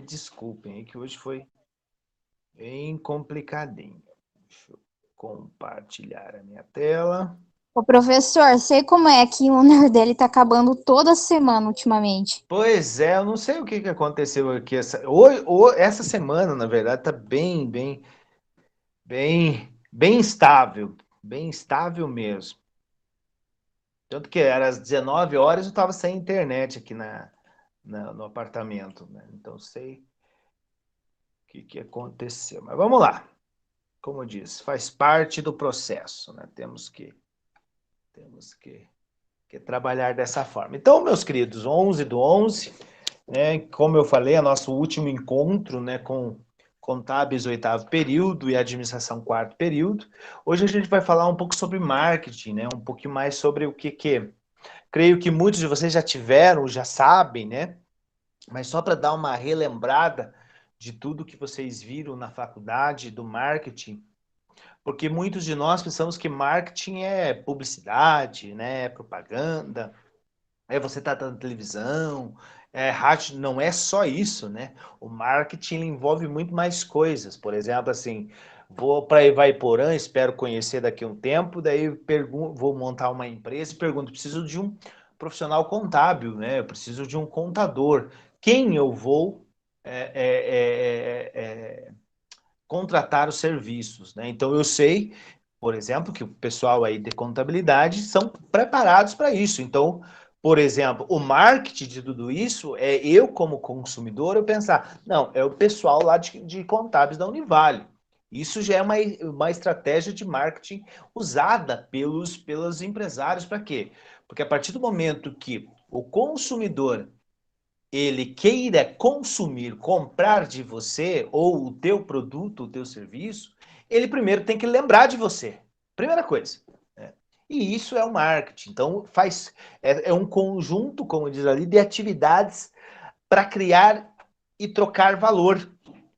Desculpem aí que hoje foi bem complicadinho. Deixa eu compartilhar a minha tela. Ô, professor, sei como é que o Nerdele tá acabando toda semana ultimamente. Pois é, eu não sei o que que aconteceu aqui essa semana, na verdade, tá bem estável mesmo. Tanto que era às 19 horas eu estava sem internet aqui no apartamento, né? Então sei o que que aconteceu. Mas vamos lá. Como eu disse, faz parte do processo, né? Temos que trabalhar dessa forma. Então, meus queridos, 11/11, né? Como eu falei, é nosso último encontro, né, com contábeis oitavo período e administração quarto período. Hoje a gente vai falar um pouco sobre marketing, né? Um pouquinho mais sobre o que creio que muitos de vocês já tiveram, já sabem, né? Mas só para dar uma relembrada de tudo que vocês viram na faculdade do marketing, porque muitos de nós pensamos que marketing é publicidade, né? É propaganda, é você estar na televisão, rádio, não é só isso, né? O marketing envolve muito mais coisas. Por exemplo, assim, vou para Ivaiporã, espero conhecer daqui a um tempo, daí vou montar uma empresa e pergunto, preciso de um profissional contábil, né? Eu preciso de um contador. Quem eu vou é, é, é, é, contratar os serviços, né? Então eu sei, por exemplo, que o pessoal aí de contabilidade são preparados para isso. Então, por exemplo, o marketing de tudo isso é eu como consumidor eu pensar, não, é o pessoal lá de contábeis da Univale. Isso já é uma estratégia de marketing usada pelos empresários para quê? Porque a partir do momento que o consumidor ele queira consumir, comprar de você, ou o teu produto, o teu serviço, ele primeiro tem que lembrar de você. Primeira coisa. Né? E isso é o marketing. Então, é um conjunto, como diz ali, de atividades para criar e trocar valor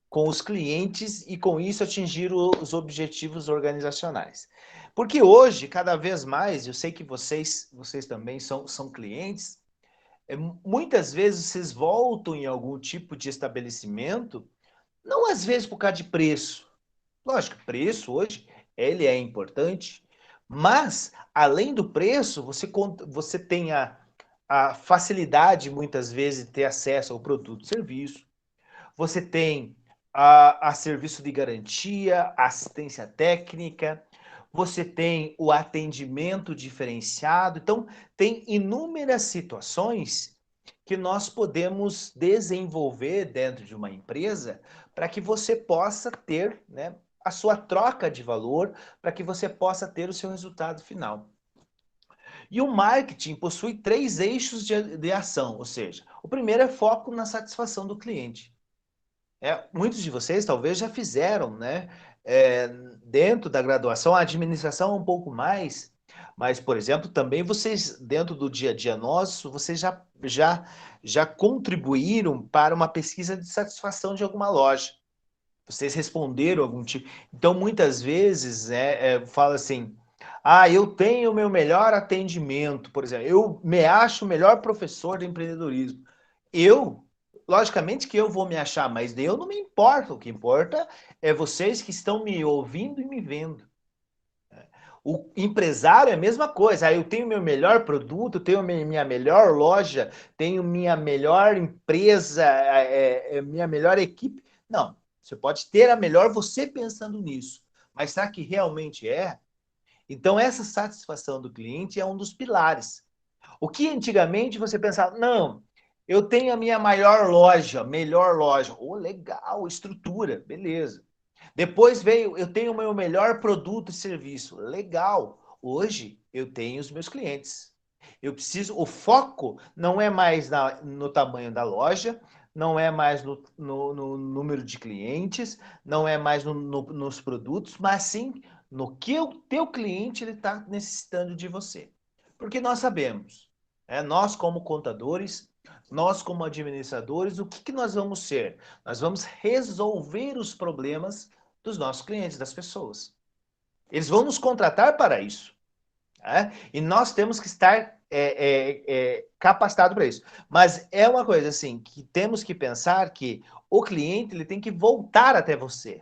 com os clientes e com isso atingir os objetivos organizacionais. Porque hoje, cada vez mais, eu sei que vocês também são clientes, muitas vezes vocês voltam em algum tipo de estabelecimento, não às vezes por causa de preço. Lógico, preço hoje ele é importante, mas além do preço, você tem a facilidade muitas vezes de ter acesso ao produto e serviço. Você tem a serviço de garantia, assistência técnica, você tem o atendimento diferenciado. Então, tem inúmeras situações que nós podemos desenvolver dentro de uma empresa para que você possa ter, né, a sua troca de valor, para que você possa ter o seu resultado final. E o marketing possui três eixos de ação, ou seja, o primeiro é foco na satisfação do cliente. Muitos de vocês talvez já fizeram, né? É, dentro da graduação, a administração é um pouco mais, mas, por exemplo, também vocês, dentro do dia a dia nosso, vocês já contribuíram para uma pesquisa de satisfação de alguma loja. Vocês responderam algum tipo. Então, muitas vezes, fala assim: ah, eu tenho o meu melhor atendimento, por exemplo, eu me acho o melhor professor de empreendedorismo. Eu, logicamente que eu vou me achar, mas eu não me importo. O que importa é vocês que estão me ouvindo e me vendo. O empresário é a mesma coisa. Ah, eu tenho meu melhor produto, tenho minha melhor loja, tenho minha melhor empresa, minha melhor equipe. Não, você pode ter a melhor você pensando nisso. Mas será que realmente é? Então, essa satisfação do cliente é um dos pilares. O que antigamente você pensava, não, eu tenho a minha maior loja, melhor loja. Oh, legal, estrutura, beleza. Depois veio, eu tenho o meu melhor produto e serviço. Legal. Hoje eu tenho os meus clientes. Eu preciso, o foco não é mais no tamanho da loja, não é mais no número de clientes, não é mais nos produtos, mas sim no que o teu cliente está necessitando de você. Porque nós sabemos, nós como contadores, nós como administradores, o que nós vamos ser? Nós vamos resolver os problemas dos nossos clientes, das pessoas. Eles vão nos contratar para isso. né? E nós temos que estar capacitados para isso. Mas é uma coisa assim, que temos que pensar que o cliente ele tem que voltar até você.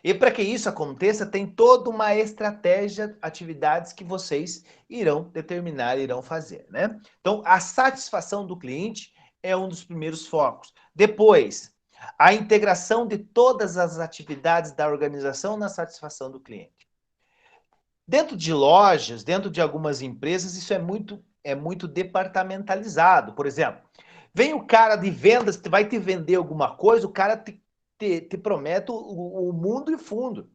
E para que isso aconteça, tem toda uma estratégia, atividades que vocês irão determinar, irão fazer, né? Então, a satisfação do cliente é um dos primeiros focos. Depois, a integração de todas as atividades da organização na satisfação do cliente. Dentro de lojas, dentro de algumas empresas, isso é muito departamentalizado. Por exemplo, vem o cara de vendas, vai te vender alguma coisa, o cara te promete o mundo e fundo,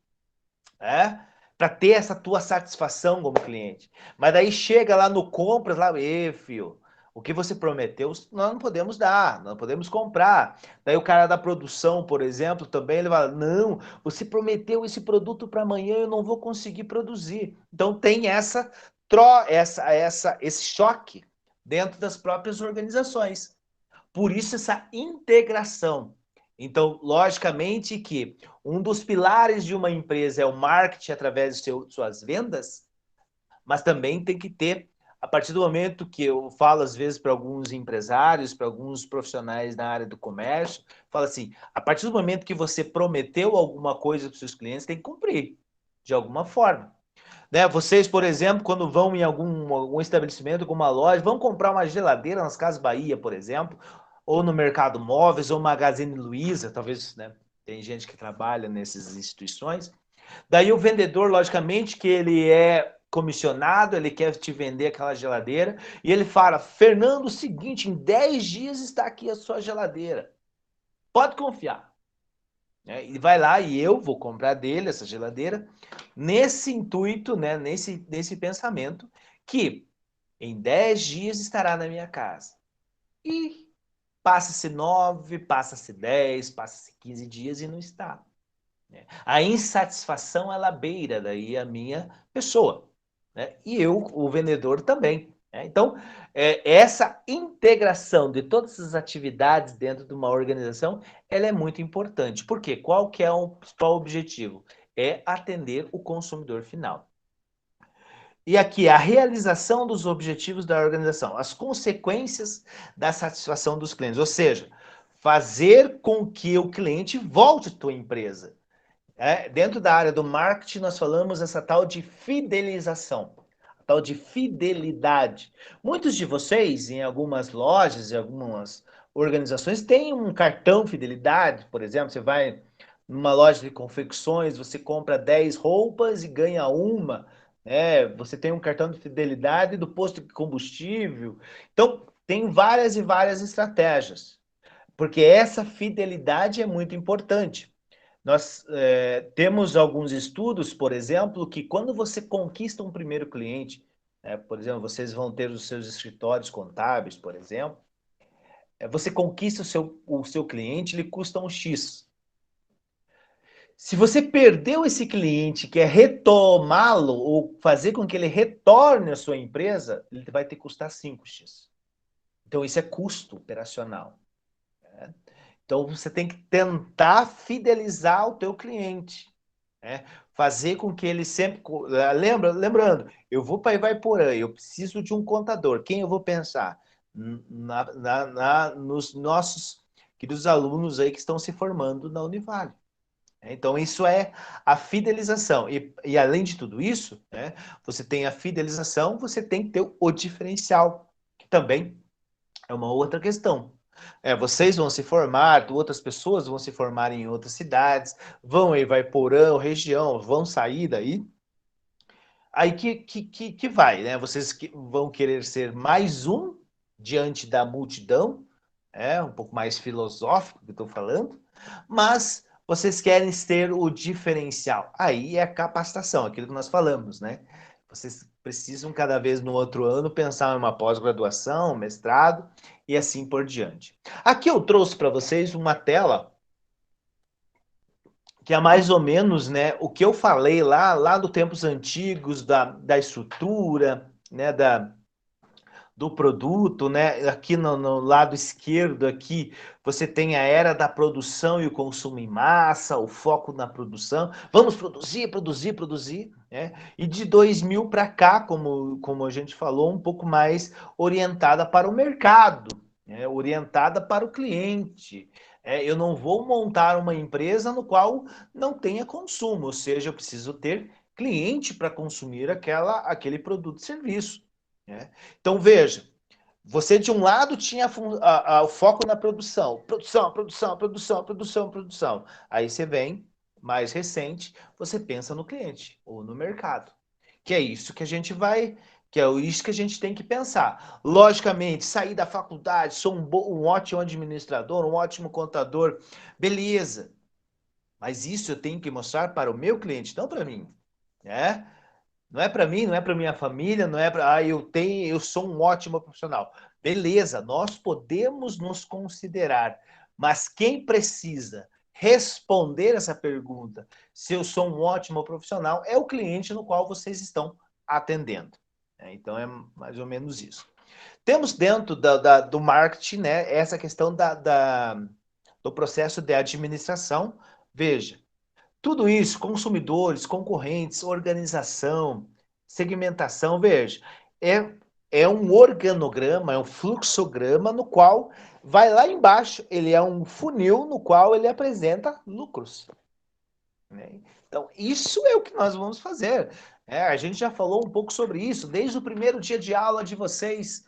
né? Para ter essa tua satisfação como cliente. Mas daí chega lá no compras, lá, filho, o que você prometeu, nós não podemos dar, não podemos comprar. Daí o cara da produção, por exemplo, também ele fala, não, você prometeu esse produto para amanhã, eu não vou conseguir produzir. Então tem esse choque dentro das próprias organizações. Por isso essa integração. Então, logicamente que um dos pilares de uma empresa é o marketing através de suas vendas, mas também tem que ter, a partir do momento que eu falo às vezes para alguns empresários, para alguns profissionais na área do comércio, falo assim, a partir do momento que você prometeu alguma coisa para os seus clientes, tem que cumprir, de alguma forma. Né? Vocês, por exemplo, quando vão em algum estabelecimento, alguma loja, vão comprar uma geladeira nas Casas Bahia, por exemplo, ou no Mercado Móveis, ou Magazine Luiza, talvez, né? Tem gente que trabalha nessas instituições. Daí o vendedor, logicamente, que ele é comissionado, ele quer te vender aquela geladeira, e ele fala, Fernando, o seguinte, em 10 dias está aqui a sua geladeira. Pode confiar. E vai lá e eu vou comprar dele essa geladeira nesse intuito, né, nesse pensamento, que em 10 dias estará na minha casa. E passa-se 9, passa-se 10, passa-se 15 dias e não está. A insatisfação, ela beira daí a minha pessoa. Né? E eu, o vendedor, também. Né? Então, essa integração de todas as atividades dentro de uma organização, ela é muito importante. Por quê? Qual que é o principal objetivo? É atender o consumidor final. E aqui, a realização dos objetivos da organização, as consequências da satisfação dos clientes, ou seja, fazer com que o cliente volte à tua empresa. Dentro da área do marketing, nós falamos essa tal de fidelização, a tal de fidelidade. Muitos de vocês, em algumas lojas, em algumas organizações, têm um cartão fidelidade, por exemplo, você vai numa loja de confecções, você compra 10 roupas e ganha uma, né? Você tem um cartão de fidelidade do posto de combustível. Então, tem várias e várias estratégias, porque essa fidelidade é muito importante. Nós temos alguns estudos, por exemplo, que quando você conquista um primeiro cliente, por exemplo, vocês vão ter os seus escritórios contábeis, por exemplo, você conquista o seu cliente, ele custa um X. Se você perdeu esse cliente, quer retomá-lo ou fazer com que ele retorne à sua empresa, ele vai ter que custar 5x. Então, isso é custo operacional. Né? Então, você tem que tentar fidelizar o teu cliente. Né? Fazer com que ele sempre... Lembrando, eu vou para Ivaiporã, eu preciso de um contador. Quem eu vou pensar? Nos nossos queridos alunos aí que estão se formando na Univale. Então, isso é a fidelização. E além de tudo isso, né, você tem a fidelização, você tem que ter o diferencial, que também é uma outra questão. Vocês vão se formar, outras pessoas vão se formar em outras cidades, vão em Ivaiporã, região, vão sair daí. Aí que vai, né? Vocês vão querer ser mais um diante da multidão, um pouco mais filosófico que eu estou falando, mas vocês querem ter o diferencial. Aí é a capacitação, aquilo que nós falamos, né? Vocês precisam cada vez no outro ano pensar em uma pós-graduação, mestrado e assim por diante. Aqui eu trouxe para vocês uma tela que é mais ou menos, né, o que eu falei lá dos tempos antigos, da estrutura, né, do produto, né? Aqui no lado esquerdo aqui, você tem a era da produção e o consumo em massa, o foco na produção. Vamos produzir, produzir, produzir, né? E de 2000 para cá, como a gente falou, um pouco mais orientada para o mercado, né? Orientada para o cliente. Eu não vou montar uma empresa no qual não tenha consumo, ou seja, eu preciso ter cliente para consumir aquele produto e serviço, né? Então, veja, você de um lado tinha o foco na produção. Produção, produção, produção, produção, produção. Aí você vem, mais recente, você pensa no cliente ou no mercado. Que é isso que a gente vai, que é isso que a gente tem que pensar. Logicamente, sair da faculdade, sou um ótimo administrador, um ótimo contador, beleza. Mas isso eu tenho que mostrar para o meu cliente, não para mim, né? Não é para mim, não é para minha família, não é para, eu sou um ótimo profissional. Beleza, nós podemos nos considerar, mas quem precisa responder essa pergunta, se eu sou um ótimo profissional, é o cliente no qual vocês estão atendendo. Então é mais ou menos isso. Temos dentro do marketing, né, essa questão do processo de administração. Veja, tudo isso, consumidores, concorrentes, organização, segmentação, veja, é, é um organograma, é um fluxograma no qual vai lá embaixo, ele é um funil no qual ele apresenta lucros, né? Então, isso é o que nós vamos fazer. A gente já falou um pouco sobre isso, desde o primeiro dia de aula de vocês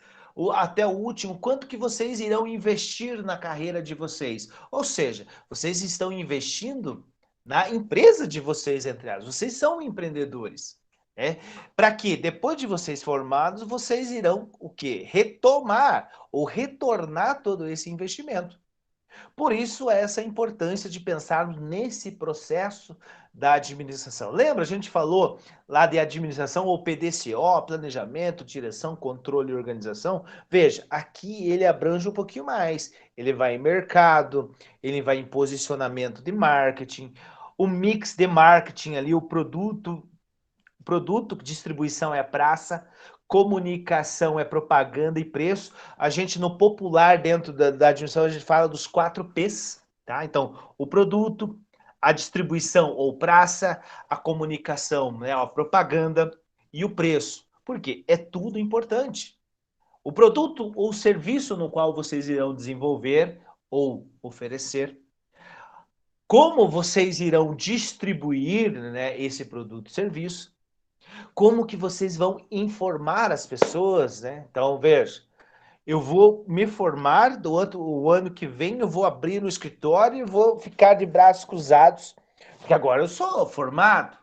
até o último, quanto que vocês irão investir na carreira de vocês. Ou seja, vocês estão investindo na empresa de vocês, entre aspas. Vocês são empreendedores. Para que depois de vocês formados, vocês irão o quê? Retomar ou retornar todo esse investimento. Por isso, essa importância de pensarmos nesse processo da administração. Lembra, a gente falou lá de administração ou PDCO, planejamento, direção, controle e organização? Veja, aqui ele abrange um pouquinho mais. Ele vai em mercado, ele vai em posicionamento de marketing, o mix de marketing ali, o produto, distribuição é praça, comunicação é propaganda e preço. A gente, no popular, dentro da administração, a gente fala dos 4 P's, tá? Então, o produto, a distribuição ou praça, a comunicação, né, a propaganda e o preço. Por quê? É tudo importante. O produto ou serviço no qual vocês irão desenvolver ou oferecer, como vocês irão distribuir, né, esse produto e serviço, como que vocês vão informar as pessoas, né? Então, veja, eu vou me formar, o ano que vem eu vou abrir no escritório e vou ficar de braços cruzados, porque agora eu sou formado,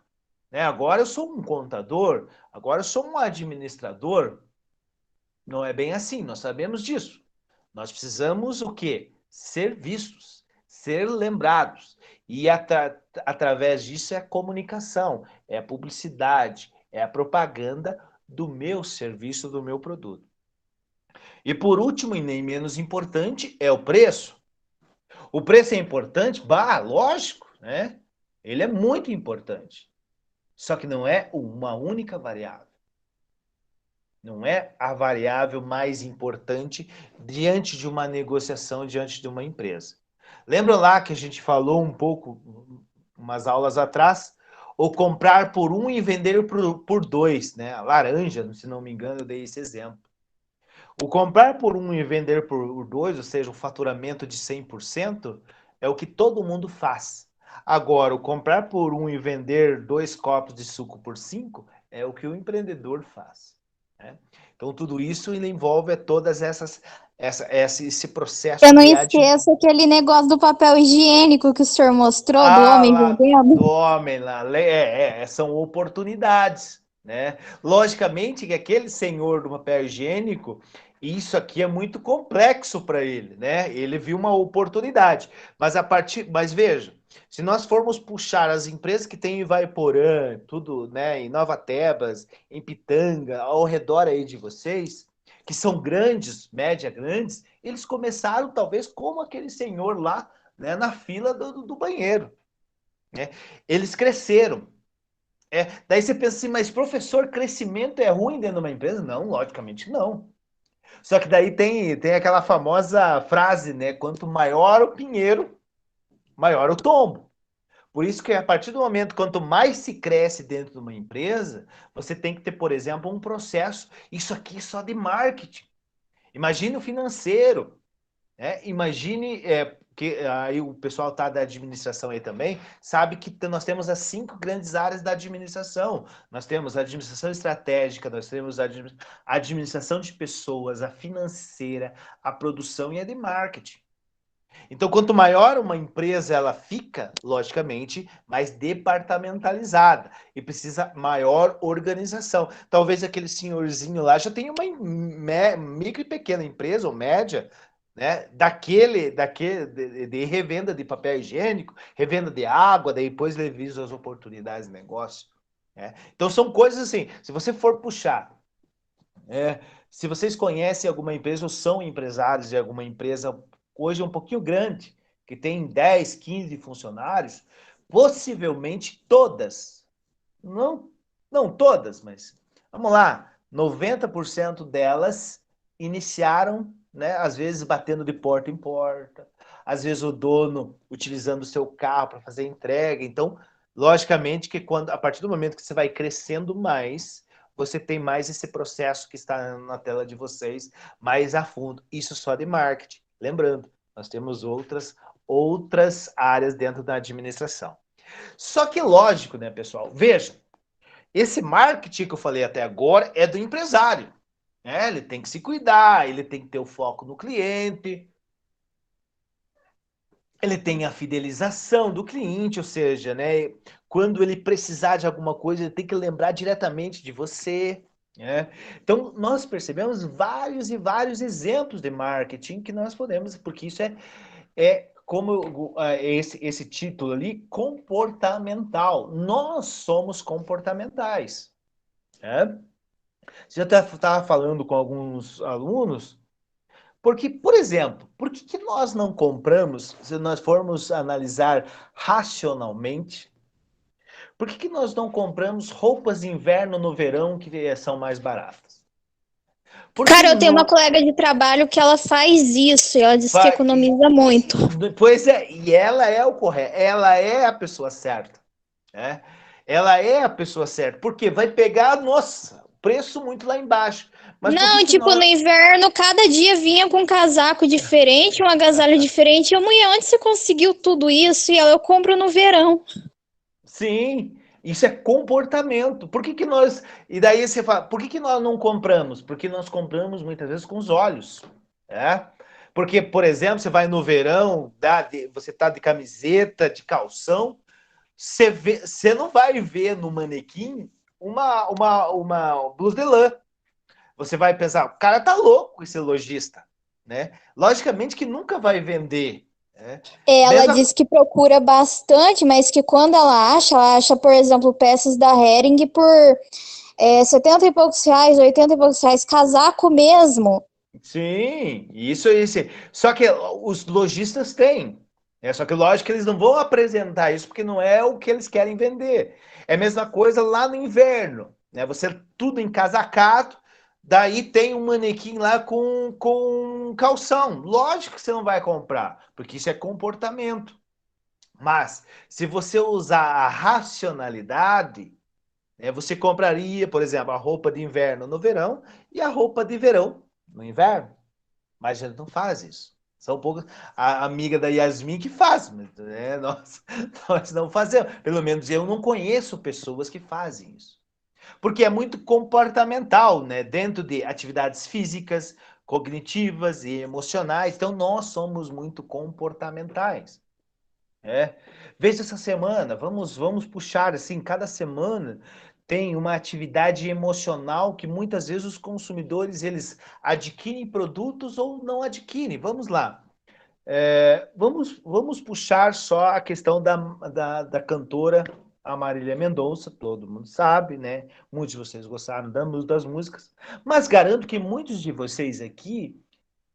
né? Agora eu sou um contador, agora eu sou um administrador. Não é bem assim, nós sabemos disso. Nós precisamos o quê? Ser vistos, ser lembrados. E através disso é a comunicação, é a publicidade, é a propaganda do meu serviço, do meu produto. E por último, e nem menos importante, é o preço. O preço é importante? Bah, lógico, né? Ele é muito importante. Só que não é uma única variável. Não é a variável mais importante diante de uma negociação, diante de uma empresa. Lembra lá que a gente falou um pouco, umas aulas atrás, o comprar por um e vender por dois, né? A laranja, se não me engano, eu dei esse exemplo. O comprar por um e vender por dois, ou seja, um faturamento de 100%, é o que todo mundo faz. Agora, o comprar por um e vender 2 copos de suco por 5 é o que o empreendedor faz, né? Então, tudo isso ele envolve todas esse processo Eu não de esqueço aquele negócio do papel higiênico que o senhor mostrou, do homem lá, do vendendo. homem lá, são oportunidades, né? Logicamente que aquele senhor do papel higiênico, isso aqui é muito complexo para ele, né? Ele viu uma oportunidade, mas veja, se nós formos puxar as empresas que tem em Ivaiporã, tudo, né, em Nova Tebas, em Pitanga, ao redor aí de vocês, que são grandes, média grandes, eles começaram talvez como aquele senhor lá, né, na fila do banheiro, né? Eles cresceram. Daí você pensa assim, mas professor, crescimento é ruim dentro de uma empresa? Não, logicamente não. Só que daí tem aquela famosa frase, né? Quanto maior o pinheiro, maior o tombo. Por isso que a partir do momento, quanto mais se cresce dentro de uma empresa, você tem que ter, por exemplo, um processo. Isso aqui é só de marketing. Imagine o financeiro, né? Imagine que aí o pessoal tá da administração aí também, sabe que nós temos as 5 grandes áreas da administração. Nós temos a administração estratégica, nós temos a administração de pessoas, a financeira, a produção e a de marketing. Então, quanto maior uma empresa ela fica, logicamente, mais departamentalizada e precisa maior organização. Talvez aquele senhorzinho lá já tenha uma micro e pequena empresa ou média, né? Daquele de revenda de papel higiênico, revenda de água, daí depois ele visa as oportunidades de negócio. Né? Então, são coisas assim, se você for puxar, se vocês conhecem alguma empresa ou são empresários de alguma empresa hoje um pouquinho grande, que tem 10, 15 funcionários, possivelmente todas, não, não todas, mas vamos lá, 90% delas iniciaram, né, às vezes batendo de porta em porta, às vezes o dono utilizando o seu carro para fazer entrega. Então, logicamente que a partir do momento que você vai crescendo mais, você tem mais esse processo que está na tela de vocês mais a fundo. Isso só de marketing. Lembrando, nós temos outras áreas dentro da administração. Só que lógico, né, pessoal? Veja, esse marketing que eu falei até agora é do empresário. Né? Ele tem que se cuidar, ele tem que ter o foco no cliente, ele tem a fidelização do cliente, ou seja, né, quando ele precisar de alguma coisa, ele tem que lembrar diretamente de você. Né? Então, nós percebemos vários e vários exemplos de marketing que nós podemos, porque isso é como esse título ali, comportamental. Nós somos comportamentais. Né? Você já estava falando com alguns alunos, porque, por exemplo, por que nós não compramos, se nós formos analisar racionalmente, por que nós não compramos roupas de inverno no verão que são mais baratas? Porque Cara, eu tenho uma no, colega de trabalho que ela faz isso e ela diz que fa- economiza muito. Pois é, e ela é o correto, ela é a pessoa certa, né? Ela é a pessoa certa, porque vai pegar, nossa, preço muito lá embaixo. Mas por que Não, que tipo, no nós... inverno, cada dia vinha com um casaco diferente, um agasalho diferente. Eu, mulher, onde você conseguiu tudo isso? E ela, eu compro no verão. Sim, isso é comportamento. Por que que nós... E daí você fala, por que que nós não compramos? Porque nós compramos muitas vezes com os olhos, né? Porque, por exemplo, você vai no verão, você tá de camiseta, de calção, você não vai ver no manequim uma blusa de lã. Você vai pensar, o cara tá louco, esse lojista, né? Logicamente que nunca vai vender. Né? Ela Mesma... diz que procura bastante, mas que quando ela acha, por exemplo, peças da Hering por 70 e poucos reais, 80 e poucos reais, casaco mesmo. Sim, isso. Só que os lojistas têm. Só que lógico que eles não vão apresentar isso porque não é o que eles querem vender. É a mesma coisa lá no inverno. Né? Você tudo encasacado, daí tem um manequim lá com calção. Lógico que você não vai comprar, porque isso é comportamento. Mas se você usar a racionalidade, né, você compraria, por exemplo, a roupa de inverno no verão e a roupa de verão no inverno. Mas a gente não faz isso. São poucas. A amiga da Yasmin que faz, né? Nós não fazemos. Pelo menos eu não conheço pessoas que fazem isso. Porque é muito comportamental, né? Dentro de atividades físicas, cognitivas e emocionais. Então, nós somos muito comportamentais. Veja essa semana, vamos puxar assim, cada semana tem uma atividade emocional que muitas vezes os consumidores eles adquirem produtos ou não adquirem. Vamos lá. Vamos puxar só a questão da cantora a Marília Mendonça, todo mundo sabe, né? Muitos de vocês gostaram das músicas, mas garanto que muitos de vocês aqui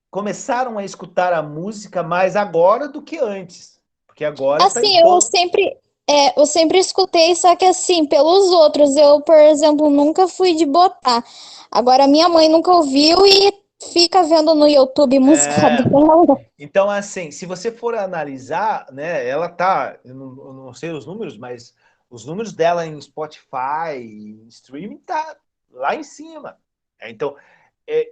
começaram a escutar a música mais agora do que antes, porque agora está em Assim, todo... eu sempre escutei, só que assim, pelos outros, eu, por exemplo, nunca fui de botar. Agora, minha mãe nunca ouviu e fica vendo no YouTube música É, dela. então, assim, se você for analisar, né, ela tá, eu não sei os números, mas os números dela em Spotify, em streaming, tá lá em cima. Então,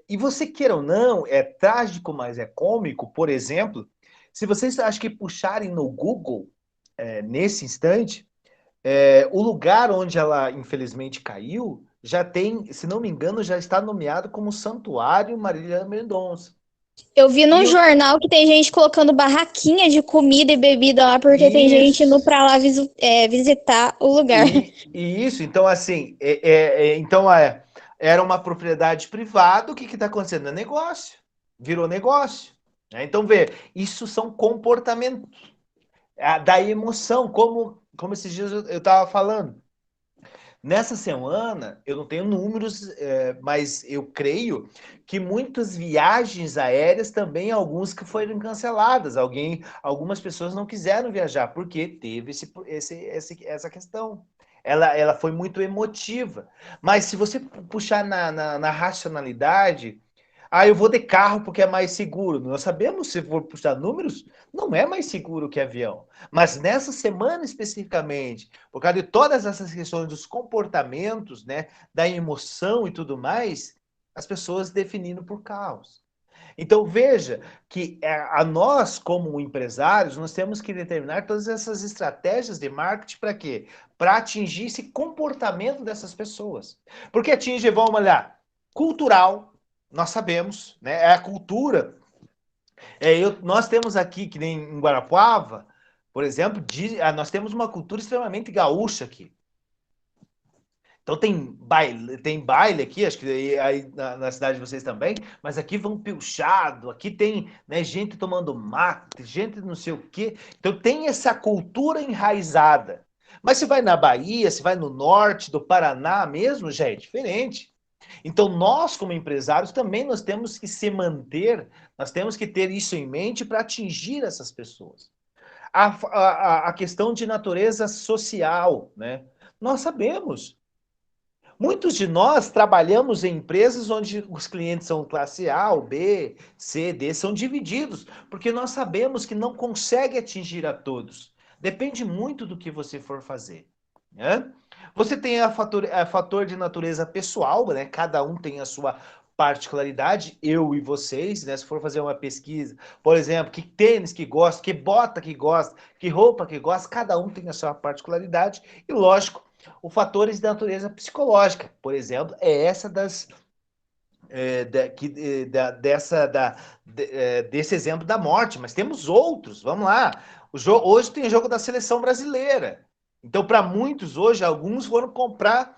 e você queira ou não, é trágico, mas é cômico, por exemplo, se vocês acho que puxarem no Google, nesse instante, o lugar onde ela infelizmente caiu, já tem, se não me engano, já está nomeado como Santuário Marília Mendonça. Eu vi E num eu, jornal que tem gente colocando barraquinha de comida e bebida lá, porque tem gente indo isso. pra lá visitar o lugar. E isso, então, assim, era uma propriedade privada, o que está acontecendo? É negócio, virou negócio. Né? Então, vê, isso são comportamentos da emoção, como esses dias eu estava falando. Nessa semana, eu não tenho números, mas eu creio que muitas viagens aéreas também, alguns que foram canceladas. Algumas pessoas não quiseram viajar, porque teve essa questão. Ela foi muito emotiva. Mas se você puxar na racionalidade, eu vou de carro porque é mais seguro. Nós sabemos, se for puxar números, não é mais seguro que avião. Mas nessa semana especificamente, por causa de todas essas questões dos comportamentos, né, da emoção e tudo mais, as pessoas definindo por carros. Então veja que a nós, como empresários, nós temos que determinar todas essas estratégias de marketing para quê? Para atingir esse comportamento dessas pessoas. Porque atinge, vamos olhar, cultural, nós sabemos, né? É a cultura. Nós temos aqui, que nem em Guarapuava, por exemplo, nós temos uma cultura extremamente gaúcha aqui. Então tem baile aqui, acho que aí na cidade de vocês também, mas aqui vão pilchado, aqui tem, né, gente tomando mate, gente não sei o quê. Então tem essa cultura enraizada. Mas se vai na Bahia, se vai no norte do Paraná mesmo, já é diferente. Então nós, como empresários, também nós temos que se manter, nós temos que ter isso em mente para atingir essas pessoas. A questão de natureza social, né? Nós sabemos. Muitos de nós trabalhamos em empresas onde os clientes são classe A, ou B, C, D, são divididos, porque nós sabemos que não consegue atingir a todos. Depende muito do que você for fazer. Né? Você tem a fator de natureza pessoal, né? Cada um tem a sua particularidade, eu e vocês, né? Se for fazer uma pesquisa, por exemplo, que tênis que gosta, que bota que gosta, que roupa que gosta, cada um tem a sua particularidade, e lógico, os fatores de natureza psicológica, por exemplo, é essa desse exemplo da morte, mas temos outros. Vamos lá. Hoje tem jogo da seleção brasileira. Então, para muitos hoje, alguns foram comprar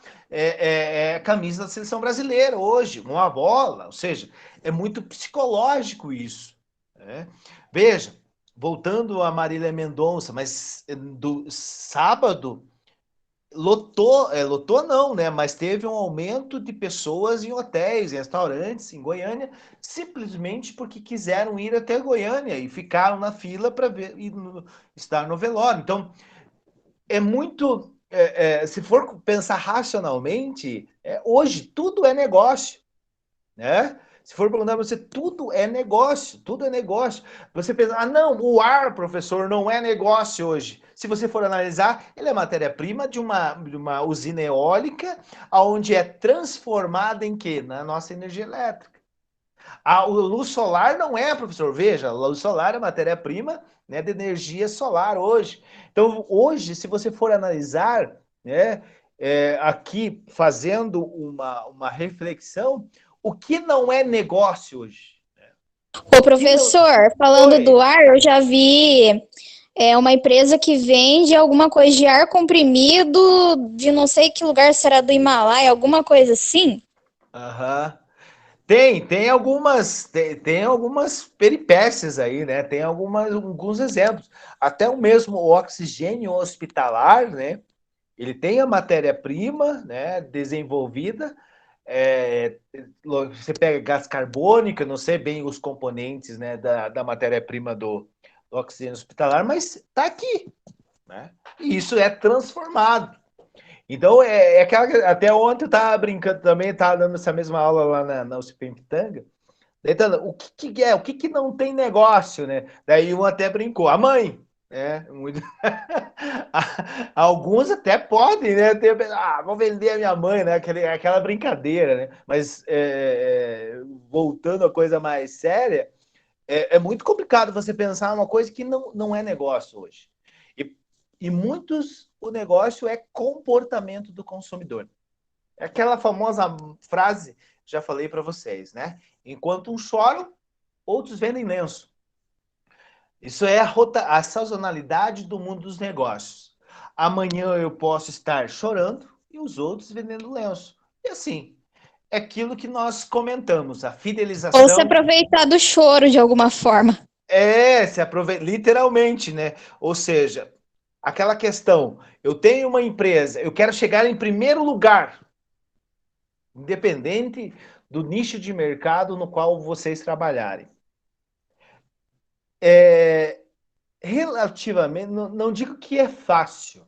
camisa da seleção brasileira hoje, uma bola. Ou seja, é muito psicológico isso. Né? Veja, voltando a Marília Mendonça, mas do sábado lotou não, né? Mas teve um aumento de pessoas em hotéis, em restaurantes, em Goiânia, simplesmente porque quiseram ir até Goiânia e ficaram na fila para ver estar no velório. Então, é muito. Se for pensar racionalmente, hoje tudo é negócio, né? Se for perguntar para você, tudo é negócio, tudo é negócio. Você pensa, não, o ar, professor, não é negócio hoje. Se você for analisar, ele é matéria-prima de uma usina eólica, onde é transformada em quê? Na nossa energia elétrica. A luz solar não é, professor, veja, a luz solar é matéria-prima, né, de energia solar hoje. Então, hoje, se você for analisar, né, aqui fazendo uma reflexão, o que não é negócio hoje? Ô, O que não. professor, falando do Oi. ar, eu já vi uma empresa que vende alguma coisa de ar comprimido de não sei que lugar será do Himalaia, alguma coisa assim. Aham. Tem algumas peripécias aí, né? Tem alguns exemplos. Até o mesmo oxigênio hospitalar, né? Ele tem a matéria-prima, né, desenvolvida. é, Você pega gás carbônico, eu não sei bem os componentes, né, da matéria-prima do oxigênio hospitalar, mas está aqui, né? E isso é transformado. Então, aquela, até ontem eu estava brincando também, estava dando essa mesma aula lá na UCP em Pitanga. Então, o que não tem negócio, né? Daí um até brincou, a mãe. Muito... Alguns até podem, né? Vou vender a minha mãe, né? Aquela brincadeira, né? Mas voltando a coisa mais séria, é muito complicado você pensar uma coisa que não é negócio hoje. E muitos, o negócio é comportamento do consumidor. É aquela famosa frase, já falei para vocês, né? Enquanto uns choram, outros vendem lenço. Isso é a sazonalidade do mundo dos negócios. Amanhã eu posso estar chorando e os outros vendendo lenço. E assim, é aquilo que nós comentamos, a Ou se fidelização aproveitar do choro de alguma forma. se aproveita literalmente, né? Ou seja, aquela questão, eu tenho uma empresa, eu quero chegar em primeiro lugar, independente do nicho de mercado no qual vocês trabalharem. Relativamente, não digo que é fácil,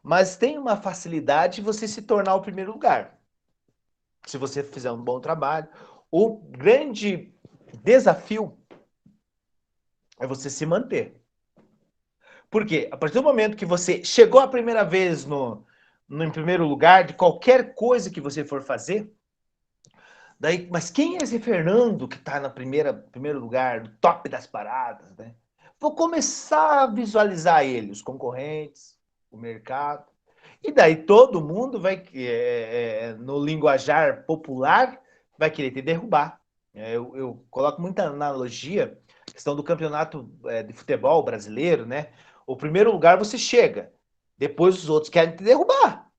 mas tem uma facilidade de você se tornar o primeiro lugar. Se você fizer um bom trabalho. O grande desafio é você se manter. Por quê? A partir do momento que você chegou a primeira vez em primeiro lugar de qualquer coisa que você for fazer, daí, mas quem é esse Fernando que está no primeiro lugar, no top das paradas, né? Vou começar a visualizar ele, os concorrentes, o mercado. E daí todo mundo vai, no linguajar popular, vai querer te derrubar. Eu coloco muita analogia, questão do campeonato de futebol brasileiro, né? O primeiro lugar você chega, depois os outros querem te derrubar.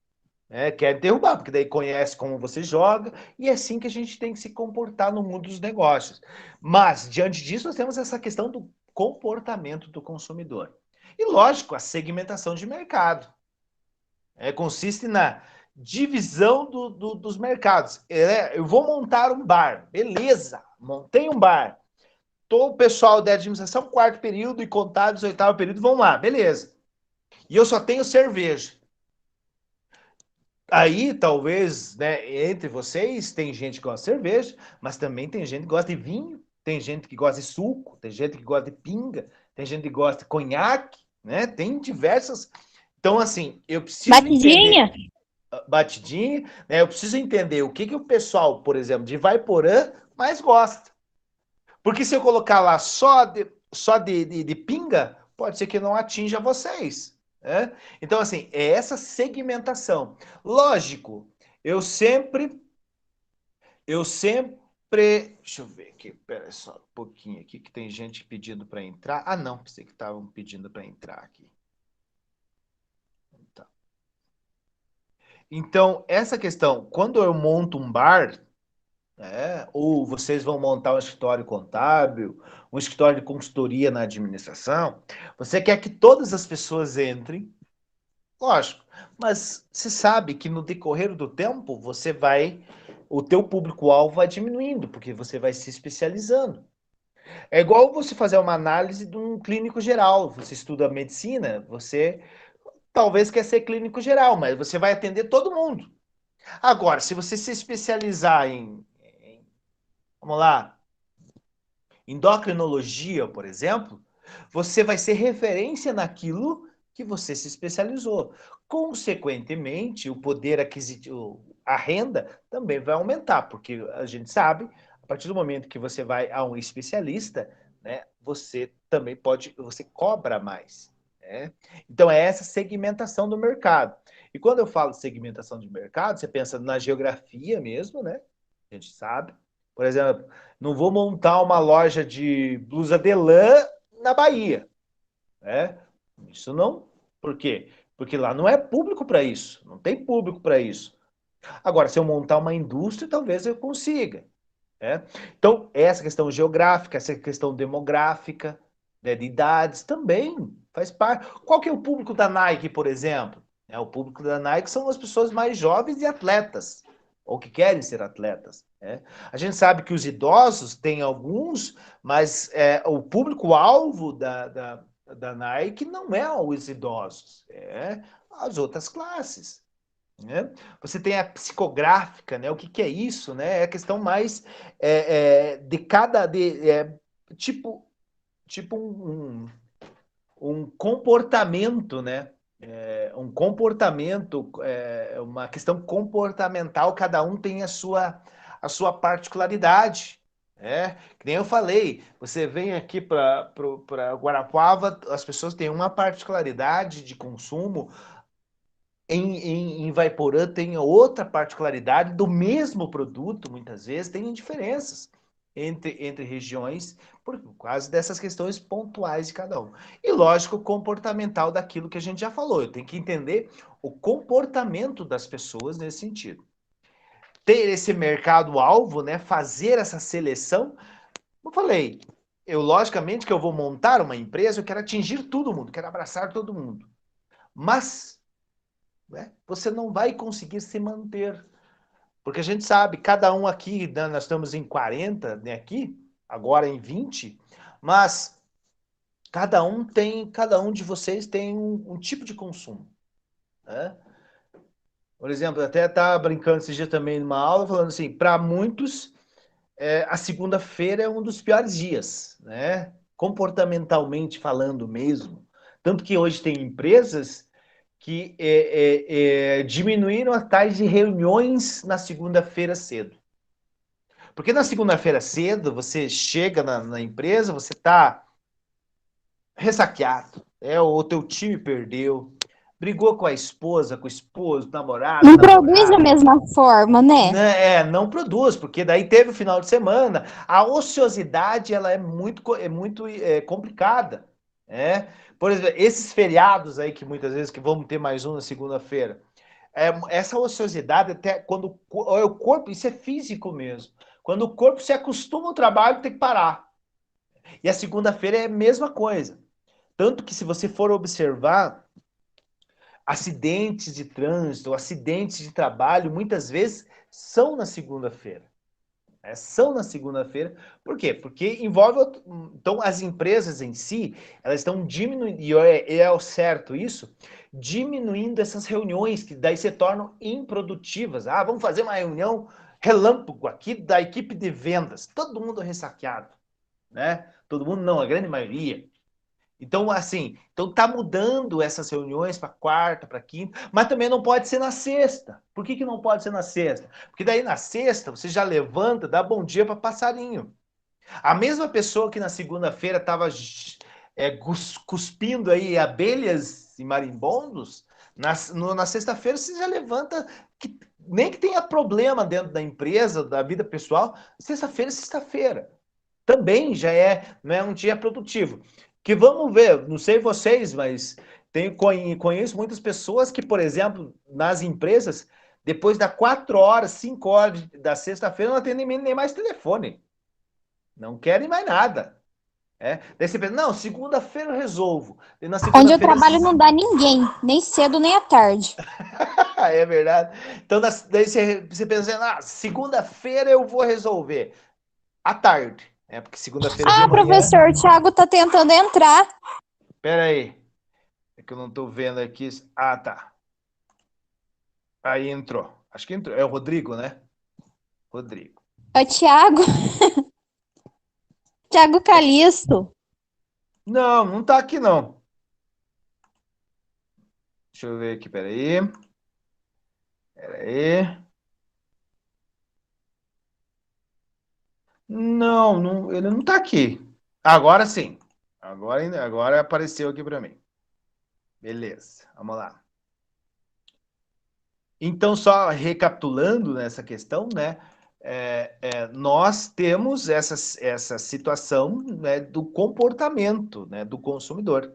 Querem derrubar, porque daí conhece como você joga, e é assim que a gente tem que se comportar no mundo dos negócios. Mas, diante disso, nós temos essa questão do comportamento do consumidor. E, lógico, a segmentação de mercado. Consiste na divisão dos mercados. Eu vou montar um bar, beleza, montei um bar. Todo o pessoal da administração, quarto período, e contábeis, oitavo período, vão lá, beleza. E eu só tenho cerveja. Aí, talvez, né, entre vocês, tem gente que gosta de cerveja, mas também tem gente que gosta de vinho, tem gente que gosta de suco, tem gente que gosta de pinga, tem gente que gosta de conhaque, né? Tem diversas. Então, assim, eu preciso entender Batidinha? batidinha, né? Eu preciso entender o que o pessoal, por exemplo, de Vaiporã mais gosta. Porque se eu colocar lá só de pinga, pode ser que não atinja vocês. Né? Então, assim, é essa segmentação. Lógico, eu sempre. Deixa eu ver aqui, pera só um pouquinho aqui, que tem gente pedindo para entrar. Ah, não, pensei que estavam pedindo para entrar aqui. Tá. Então, essa questão, quando eu monto um bar, ou vocês vão montar um escritório contábil, um escritório de consultoria na administração, você quer que todas as pessoas entrem, lógico, mas você sabe que no decorrer do tempo o teu público-alvo vai diminuindo, porque você vai se especializando. É igual você fazer uma análise de um clínico geral. Você estuda medicina, você talvez quer ser clínico geral, mas você vai atender todo mundo. Agora, se você se especializar vamos lá, endocrinologia, por exemplo, você vai ser referência naquilo que você se especializou. Consequentemente, o poder aquisitivo, a renda também vai aumentar, porque a gente sabe, a partir do momento que você vai a um especialista, né, você também você cobra mais. Né? Então, é essa segmentação do mercado. E quando eu falo segmentação de mercado, você pensa na geografia mesmo, né? A gente sabe. Por exemplo, não vou montar uma loja de blusa de lã na Bahia. Né? Isso não. Por quê? Porque lá não é público para isso. Não tem público para isso. Agora, se eu montar uma indústria, talvez eu consiga. Né? Então, essa questão geográfica, essa questão demográfica, né, de idades, também faz parte. Qual que é o público da Nike, por exemplo? O público da Nike são as pessoas mais jovens e atletas, ou que querem ser atletas. Né? A gente sabe que os idosos têm alguns, mas o público-alvo da Nike não é os idosos, é as outras classes. né? Você tem a psicográfica, né? O que, que é isso, né? É a questão mais de cada tipo um comportamento, né? Um comportamento, uma questão comportamental, cada um tem a sua particularidade. Que nem eu falei, você vem aqui para Guarapuava, as pessoas têm uma particularidade de consumo, em Vaiporã tem outra particularidade do mesmo produto, muitas vezes tem diferenças entre regiões por causa dessas questões pontuais de cada um. E lógico, comportamental daquilo que a gente já falou. Eu tenho que entender o comportamento das pessoas nesse sentido. Ter esse mercado-alvo, né, fazer essa seleção, como eu falei, logicamente que eu vou montar uma empresa, eu quero atingir todo mundo, quero abraçar todo mundo. Mas né, você não vai conseguir se manter. Porque a gente sabe, cada um aqui, né, nós estamos em 40, né, aqui, agora em 20, mas cada um de vocês tem um tipo de consumo. Né? Por exemplo, eu até estava brincando esse dia também numa aula, falando assim, para muitos, a segunda-feira é um dos piores dias, né? Comportamentalmente falando mesmo. Tanto que hoje tem empresas que diminuíram as tais de reuniões na segunda-feira cedo. Porque na segunda-feira cedo, você chega na empresa, você está ressaqueado, o teu time perdeu, brigou com a esposa, com o esposo, namorado, Não produz da namorada. mesma forma, né? Não produz, porque daí teve o final de semana. A ociosidade ela é muito complicada. Por exemplo, esses feriados aí que muitas vezes que vamos ter mais um na segunda-feira. Essa ociosidade, até quando o corpo, isso é físico mesmo. Quando o corpo se acostuma ao trabalho, tem que parar. E a segunda-feira é a mesma coisa. Tanto que se você for observar, acidentes de trânsito, acidentes de trabalho, muitas vezes são na segunda-feira. São na segunda-feira. Por quê? Porque envolve. Então, as empresas em si, elas estão diminuindo, e é o certo isso, diminuindo essas reuniões, que daí se tornam improdutivas. Vamos fazer uma reunião relâmpago aqui da equipe de vendas. Todo mundo ressaqueado. Né? Todo mundo não, a grande maioria. Então, assim, tá mudando essas reuniões para quarta, para quinta, mas também não pode ser na sexta. Por que não pode ser na sexta? Porque daí na sexta você já levanta, dá bom dia para passarinho. A mesma pessoa que na segunda-feira estava cuspindo aí abelhas e marimbondos, na sexta-feira você já levanta, nem que tenha problema dentro da empresa, da vida pessoal, sexta-feira é sexta-feira. Também já não é um dia produtivo. Que vamos ver, não sei vocês, mas conheço muitas pessoas que, por exemplo, nas empresas, depois das 4 horas, 5 horas da sexta-feira, não atendem nem mais telefone. Não querem mais nada. Daí você pensa, não, segunda-feira eu resolvo. E na Onde eu segunda-feira. trabalho não dá ninguém, nem cedo nem à tarde. É verdade. Então, daí você pensa, segunda-feira eu vou resolver. À tarde. Porque segunda-feira de manhã. Professor, o Thiago tá tentando entrar. Pera aí. É que eu não tô vendo aqui. Tá. Aí entrou. Acho que entrou. É o Rodrigo, né? Rodrigo. É o Thiago. Thiago Calisto. Não, não tá aqui, não. Deixa eu ver aqui, peraí. Peraí. Não, ele não tá aqui. Agora sim. Agora apareceu aqui para mim. Beleza, vamos lá. Então, só recapitulando nessa questão, né? Nós temos essa situação, né, do comportamento, né, do consumidor.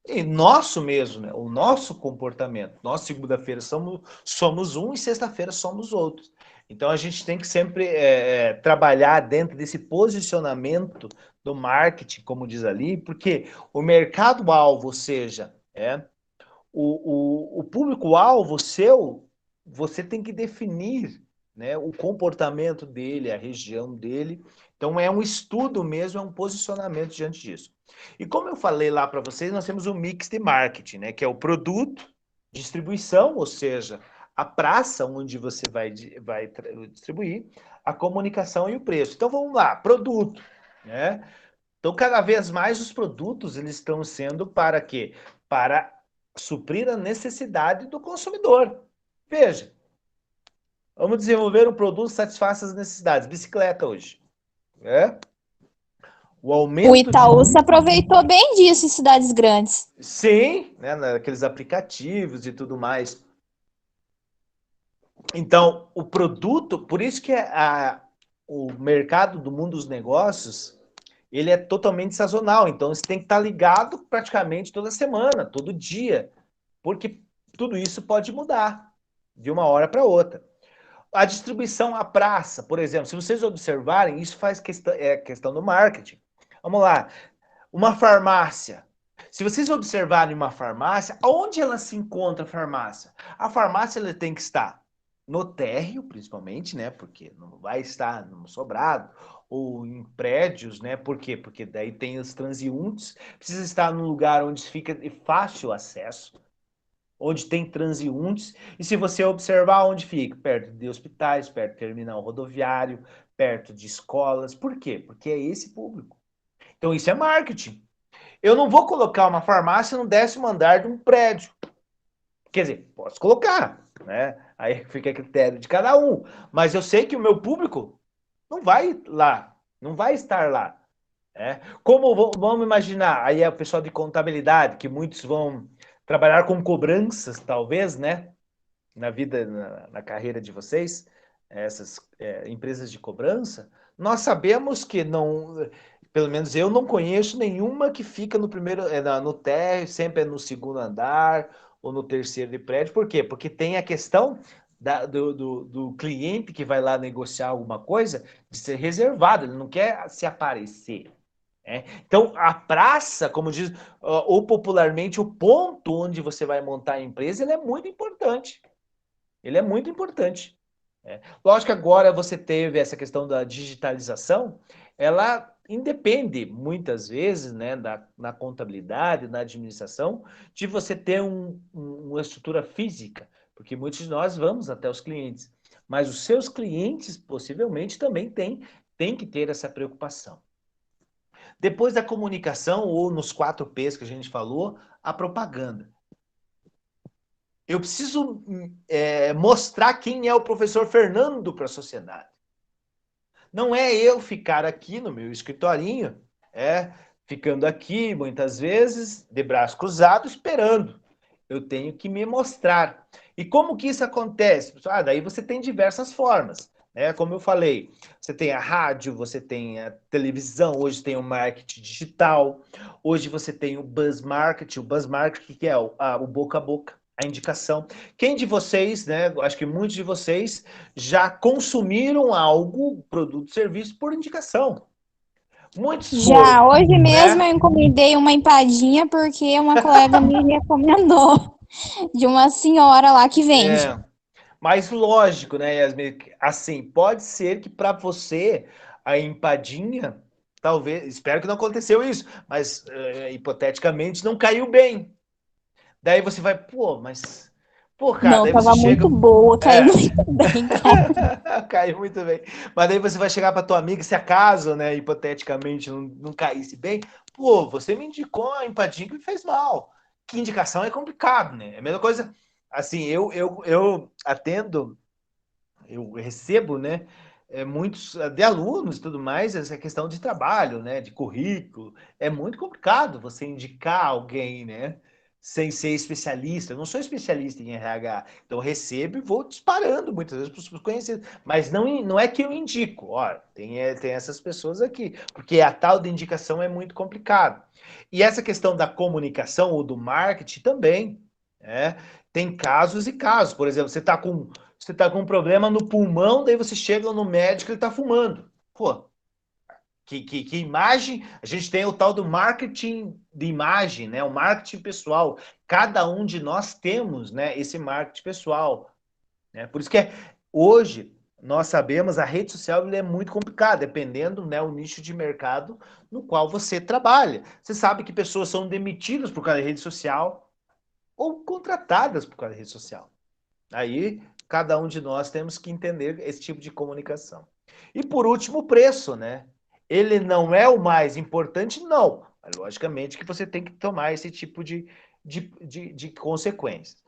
E nosso mesmo, né? O nosso comportamento. Nós, segunda-feira, somos um e sexta-feira somos outros. Então, a gente tem que sempre trabalhar dentro desse posicionamento do marketing, como diz ali, porque o mercado-alvo, ou seja, o público-alvo seu, você tem que definir, né, o comportamento dele, a região dele. Então, é um estudo mesmo, é um posicionamento diante disso. E como eu falei lá para vocês, nós temos um mix de marketing, né, que é o produto, distribuição, ou seja, a praça onde você vai distribuir, a comunicação e o preço. Então vamos lá, produto, né? Então cada vez mais os produtos eles estão sendo para quê? Para suprir a necessidade do consumidor. Veja, vamos desenvolver um produto que satisfaça as necessidades. Bicicleta hoje, né? O O aumento de Itaú se aproveitou bem disso em cidades grandes. sim, né, naqueles aplicativos e tudo mais. Então, o produto, por isso que o mercado do mundo dos negócios, ele é totalmente sazonal. Então, você tem que estar ligado praticamente toda semana, todo dia, porque tudo isso pode mudar de uma hora para outra. A distribuição à praça, por exemplo, se vocês observarem, isso faz questão do marketing. Vamos lá, uma farmácia. Se vocês observarem uma farmácia, onde ela se encontra a farmácia? A farmácia ela tem que estar no térreo, principalmente, né? Porque não vai estar no sobrado ou em prédios, né? Por quê? Porque daí tem os transeuntes, precisa estar num lugar onde fica de fácil acesso, onde tem transeuntes. E se você observar onde fica, perto de hospitais, perto do terminal rodoviário, perto de escolas. Por quê? Porque é esse público. Então isso é marketing. Eu não vou colocar uma farmácia no 10º andar de um prédio. Quer dizer, posso colocar, né? Aí fica a critério de cada um. Mas eu sei que o meu público não vai lá, não vai estar lá. Né? Como vamos imaginar, aí é o pessoal de contabilidade, que muitos vão trabalhar com cobranças, talvez, né? Na vida, na carreira de vocês, essas empresas de cobrança, nós sabemos que não, pelo menos eu não conheço nenhuma que fica no primeiro, no térreo, sempre é no segundo andar ou no terceiro de prédio. Por quê? Porque tem a questão do cliente que vai lá negociar alguma coisa de ser reservado, ele não quer se aparecer. Então, a praça, como diz, ou popularmente, o ponto onde você vai montar a empresa, ele é muito importante. Ele é muito importante. Lógico que agora você teve essa questão da digitalização, ela independe muitas vezes, né, na contabilidade, na administração, de você ter uma estrutura física, porque muitos de nós vamos até os clientes, mas os seus clientes possivelmente também têm que ter essa preocupação. Depois da comunicação, ou nos 4 P's que a gente falou, a propaganda. Eu preciso mostrar quem é o professor Fernando para a sociedade. Não é eu ficar aqui no meu escritorinho, ficando aqui muitas vezes de braço cruzado esperando. Eu tenho que me mostrar. E como que isso acontece? Daí você tem diversas formas. Como eu falei, você tem a rádio, você tem a televisão, hoje tem o marketing digital, hoje você tem o buzz marketing. O buzz marketing que é o boca a boca, a indicação. Quem de vocês, né? Acho que muitos de vocês já consumiram algo, produto, serviço por indicação. Muitos Já foram, hoje mesmo eu né? encomendei uma empadinha porque uma colega me recomendou de uma senhora lá que vende. É, mas lógico, né, Yasmin? Assim, pode ser que para você a empadinha, talvez, espero que não aconteceu isso, mas hipoteticamente não caiu bem. Daí você vai, pô, cara, Não, daí você tava muito chega, boa, caiu é, muito bem, cara. caiu muito bem. Mas daí você vai chegar para tua amiga, se acaso, né, hipoteticamente não caísse bem, pô, você me indicou a empadinha que me fez mal. Que indicação é complicado, né? É a mesma coisa, assim, eu atendo, eu recebo, né, muitos de alunos e tudo mais, essa questão de trabalho, né, de currículo. É muito complicado você indicar alguém, né, sem ser especialista. Eu não sou especialista em RH, então eu recebo e vou disparando muitas vezes para os conhecidos. Mas não é que eu indico, ó, tem essas pessoas aqui, porque a tal de indicação é muito complicado. E essa questão da comunicação ou do marketing também, né? Tem casos e casos. Por exemplo, você tá com um problema no pulmão, daí você chega no médico e ele tá fumando. Pô, que imagem? A gente tem o tal do marketing de imagem, né? O marketing pessoal. Cada um de nós temos, né, esse marketing pessoal, né? Por isso que hoje nós sabemos a rede social é muito complicada, dependendo, né, o nicho de mercado no qual você trabalha. Você sabe que pessoas são demitidas por causa da rede social ou contratadas por causa da rede social. Aí, cada um de nós temos que entender esse tipo de comunicação. E por último, o preço, né? Ele não é o mais importante, não. Mas, logicamente que você tem que tomar esse tipo de consequências.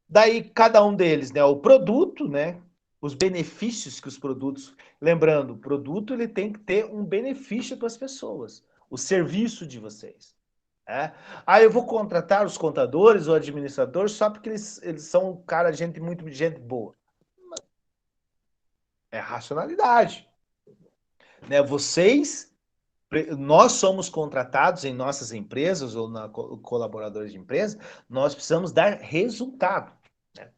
Daí, cada um deles, né? O produto, né? Os benefícios que os produtos... Lembrando, o produto ele tem que ter um benefício para as pessoas. O serviço de vocês. Ah, eu vou contratar os contadores ou administradores só porque eles são cara, gente boa. É racionalidade. Né? Nós somos contratados em nossas empresas ou na colaboradores de empresa, nós precisamos dar resultado. Né?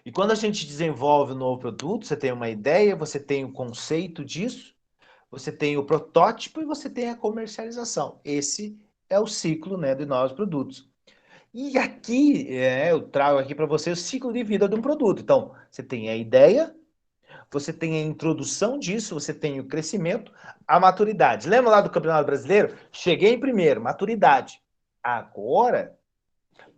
E quando a gente desenvolve um novo produto, você tem uma ideia, você tem o conceito disso, você tem o protótipo e você tem a comercialização. Esse é o ciclo, né, de novos produtos. E aqui, eu trago aqui para você o ciclo de vida de um produto. Então, você tem a ideia, você tem a introdução disso, você tem o crescimento, a maturidade. Lembra lá do Campeonato Brasileiro? Cheguei em primeiro, maturidade. Agora,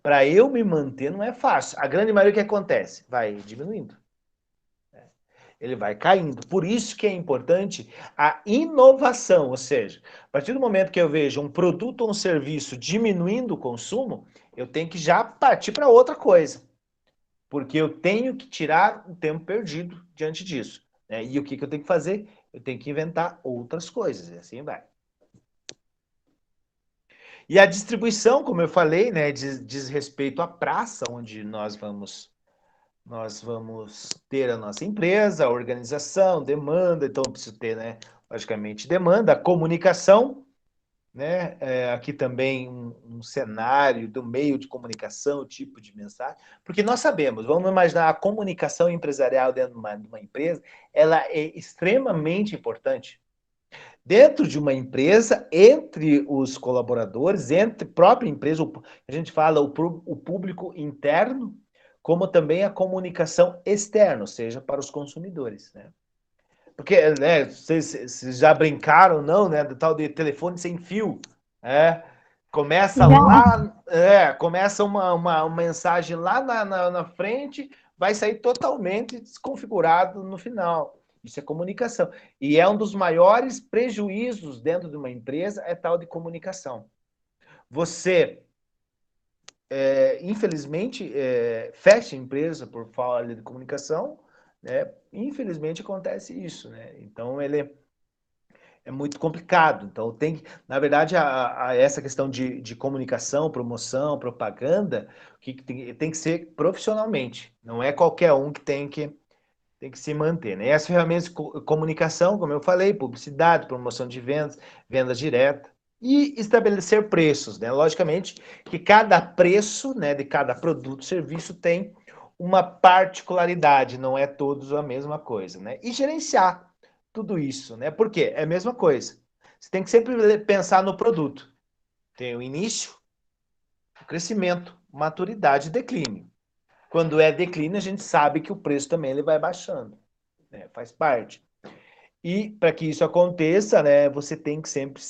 para eu me manter não é fácil. A grande maioria, o que acontece? Vai diminuindo. Ele vai caindo. Por isso que é importante a inovação, ou seja, a partir do momento que eu vejo um produto ou um serviço diminuindo o consumo, eu tenho que já partir para outra coisa. Porque eu tenho que tirar o tempo perdido diante disso. Né? E o que eu tenho que fazer? Eu tenho que inventar outras coisas, e assim vai. E a distribuição, como eu falei, né, diz respeito à praça onde nós vamos ter a nossa empresa, a organização, demanda, então eu preciso ter, né, logicamente, demanda, a comunicação, né? Aqui também um cenário do meio de comunicação, tipo de mensagem, porque nós sabemos, vamos imaginar a comunicação empresarial dentro de uma empresa, ela é extremamente importante. Dentro de uma empresa, entre os colaboradores, entre a própria empresa, a gente fala o público interno, como também a comunicação externa, ou seja, para os consumidores, né? Porque, né, vocês já brincaram, não, né, do tal de telefone sem fio, é? Começa Já. lá, começa uma mensagem lá na frente, vai sair totalmente desconfigurado no final. Isso é comunicação. E é um dos maiores prejuízos dentro de uma empresa, é tal de comunicação. Você, infelizmente, fecha a empresa por falha de comunicação, né? Infelizmente acontece isso, né? Então ele é muito complicado. Então tem que, na verdade, essa questão de comunicação, promoção, propaganda, que tem que ser profissionalmente. Não é qualquer um que tem que se manter, né? E as ferramentas de comunicação, como eu falei, publicidade, promoção de vendas, venda direta e estabelecer preços, né? Logicamente que cada preço, né, de cada produto, serviço tem uma particularidade, não é todos a mesma coisa, né? E gerenciar tudo isso, né? Por quê? É a mesma coisa. Você tem que sempre pensar no produto. Tem o início, o crescimento, maturidade e declínio. Quando é declínio, a gente sabe que o preço também ele vai baixando, né? Faz parte. E para que isso aconteça, né, você tem que sempre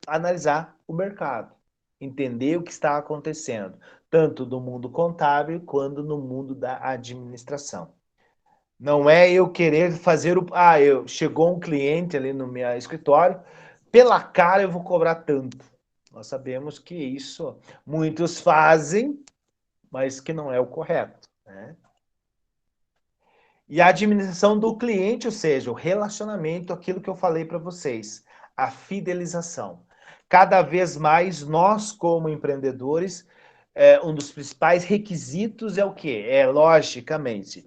analisar o mercado, entender o que está acontecendo, tanto no mundo contábil quanto no mundo da administração. Não é eu querer fazer chegou um cliente ali no meu escritório, pela cara eu vou cobrar tanto. Nós sabemos que isso muitos fazem, mas que não é o correto, né? E a administração do cliente, ou seja, o relacionamento, aquilo que eu falei para vocês, a fidelização. Cada vez mais nós, como empreendedores, um dos principais requisitos é o quê? Logicamente,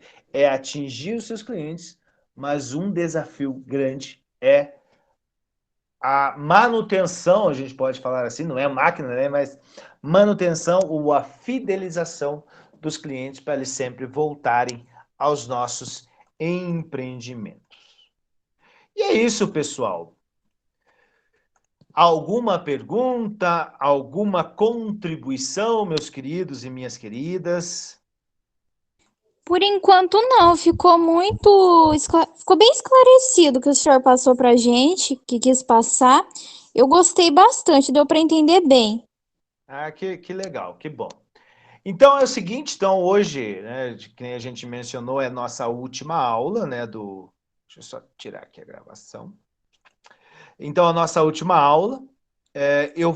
atingir os seus clientes, mas um desafio grande é a manutenção, a gente pode falar assim, não é máquina, né? Mas manutenção ou a fidelização dos clientes para eles sempre voltarem aos nossos empreendimentos. E é isso, pessoal. Alguma pergunta, alguma contribuição, meus queridos e minhas queridas? Por enquanto, não. Ficou bem esclarecido o que o senhor passou pra gente, que quis passar. Eu gostei bastante, deu para entender bem. Ah, que legal, que bom. Então é o seguinte, então hoje, né, que nem a gente mencionou, é nossa última aula, né, deixa eu só tirar aqui a gravação. Então a nossa última aula, eu